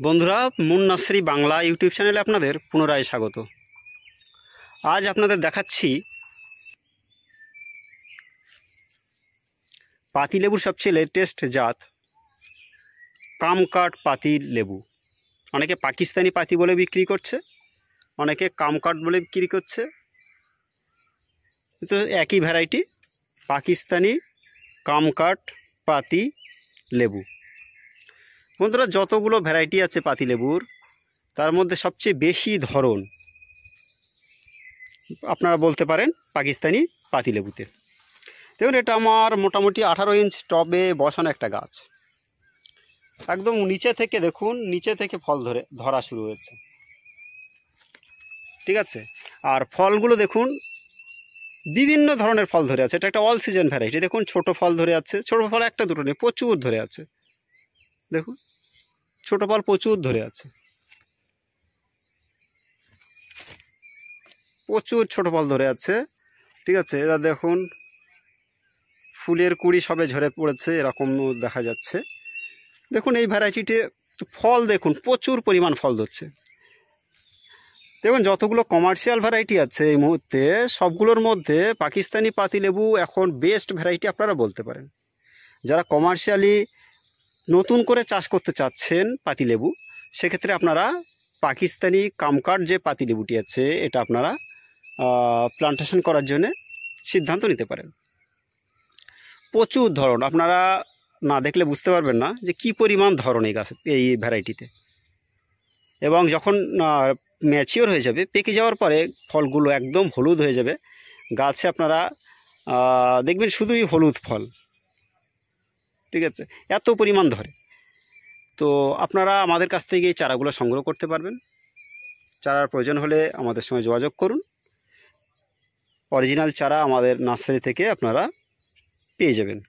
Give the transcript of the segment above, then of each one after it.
বন্ধুরা, moon nursery Bangla YouTube চ্যানেলে আপনাদের পুনরায় স্বাগত। আজ আপনাদের দেখাচ্ছি পাতিলেবুর সবচেয়ে লেটেস্ট জাত কামকাট পাতি লেবু। অনেকে পাকিস্তানি পাতি বলে বিক্রি করছে, অনেকে কামকাট বলে বিক্রি করছে, তো একই ভ্যারাইটি পাকিস্তানি কামকাট পাতি লেবু। বন্ধুরা, যতগুলো ভ্যারাইটি আছে পাতিলেবুর তার মধ্যে সবচেয়ে বেশি ধরন আপনারা বলতে পারেন পাকিস্তানি পাতিলেবুতে। দেখুন, এটা আমার মোটামুটি 18 ইঞ্চ টবে বসানো একটা গাছ। একদম নিচে থেকে দেখুন, নিচে থেকে ফল ধরা শুরু হয়েছে, ঠিক আছে। আর ফলগুলো দেখুন, বিভিন্ন ধরনের ফল ধরে আছে। এটা একটা অল সিজন ভ্যারাইটি। দেখুন, ছোট ফল ধরে আছে, ছোট ফল একটা দুটো নেই, প্রচুর ধরে আছে। দেখুন, ছোট ফল প্রচুর ধরে আছে, প্রচুর ছোট ফল ধরে আছে, ঠিক আছে। এরা দেখুন, ফুলের কুড়ি সবে ঝরে পড়েছে, এরকম দেখা যাচ্ছে। দেখুন, এই ভ্যারাইটিতে ফল দেখুন, প্রচুর পরিমাণ ফল ধরছে। দেখুন, যতগুলো কমার্শিয়াল ভ্যারাইটি আছে এই মুহূর্তে, সবগুলোর মধ্যে পাকিস্তানি পাতিলেবু এখন বেস্ট ভ্যারাইটি আপনারা বলতে পারেন। যারা কমার্শিয়ালি নতুন করে চাষ করতে চাচ্ছেন পাতিলেবু, সেক্ষেত্রে আপনারা পাকিস্তানি কামকাট যে পাতিলেবুটি আছে, এটা আপনারা প্লান্টেশন করার জন্য সিদ্ধান্ত নিতে পারেন। প্রচুর ধরন, আপনারা না দেখলে বুঝতে পারবেন না যে কি পরিমাণ ধরন এই গাছ, এই ভ্যারাইটিতে। এবং যখন ম্যাচিওর হয়ে যাবে, পেকে যাওয়ার পরে ফলগুলো একদম হলুদ হয়ে যাবে গাছে, আপনারা দেখবেন শুধুই হলুদ ফল, ঠিক আছে, এত পরিমাণ ধরে। তো আপনারা আমাদের কাছ থেকে এই চারাগুলো সংগ্রহ করতে পারবেন। চারার প্রয়োজন হলে আমাদের সঙ্গে যোগাযোগ করুন। অরিজিনাল চারা আমাদের নার্সারি থেকে আপনারা পেয়ে যাবেন।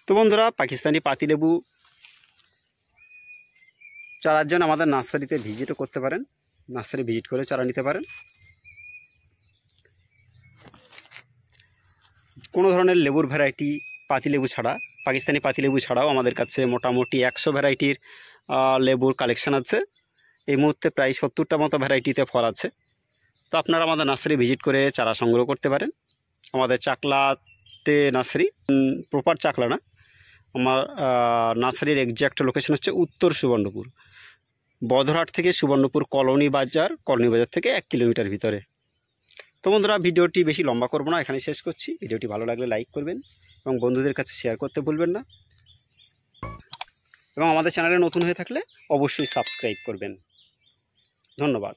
তো বন্ধুরা, পাকিস্তানি পাতিলেবু চারার জন্য আমাদের নার্সারিতে ভিজিটও করতে পারেন, নার্সারি ভিজিট করে চারা নিতে পারেন। কোনো ধরনের লেবুর ভ্যারাইটি পাতিলেবু ছাড়া, পাকিস্তানি পাতিলেবু ছাড়াও আমাদের কাছে মোটামুটি 100 ভ্যারাইটির লেবুর কালেকশান আছে। এই মুহূর্তে প্রায় 70টা মতো ভ্যারাইটিতে ফল আছে। তো আপনারা আমাদের নার্সারি ভিজিট করে চারা সংগ্রহ করতে পারেন। আমাদের চাকলাতে নার্সারি, প্রপার চাকলা না, আমার নার্সারির এক্স্যাক্ট লোকেশন হচ্ছে উত্তর সুবর্ণপুর, বদরহাট থেকে সুবর্ণপুর কলোনি বাজার থেকে 1 কিলোমিটার ভিতরে। তো বন্ধুরা, ভিডিওটি বেশি লম্বা করব না, এখানে শেষ করছি। ভিডিওটি ভালো লাগলে লাইক করবেন এবং বন্ধুদের কাছে শেয়ার করতে ভুলবেন না, এবং আমাদের চ্যানেলে নতুন হয়ে থাকলে অবশ্যই সাবস্ক্রাইব করবেন। ধন্যবাদ।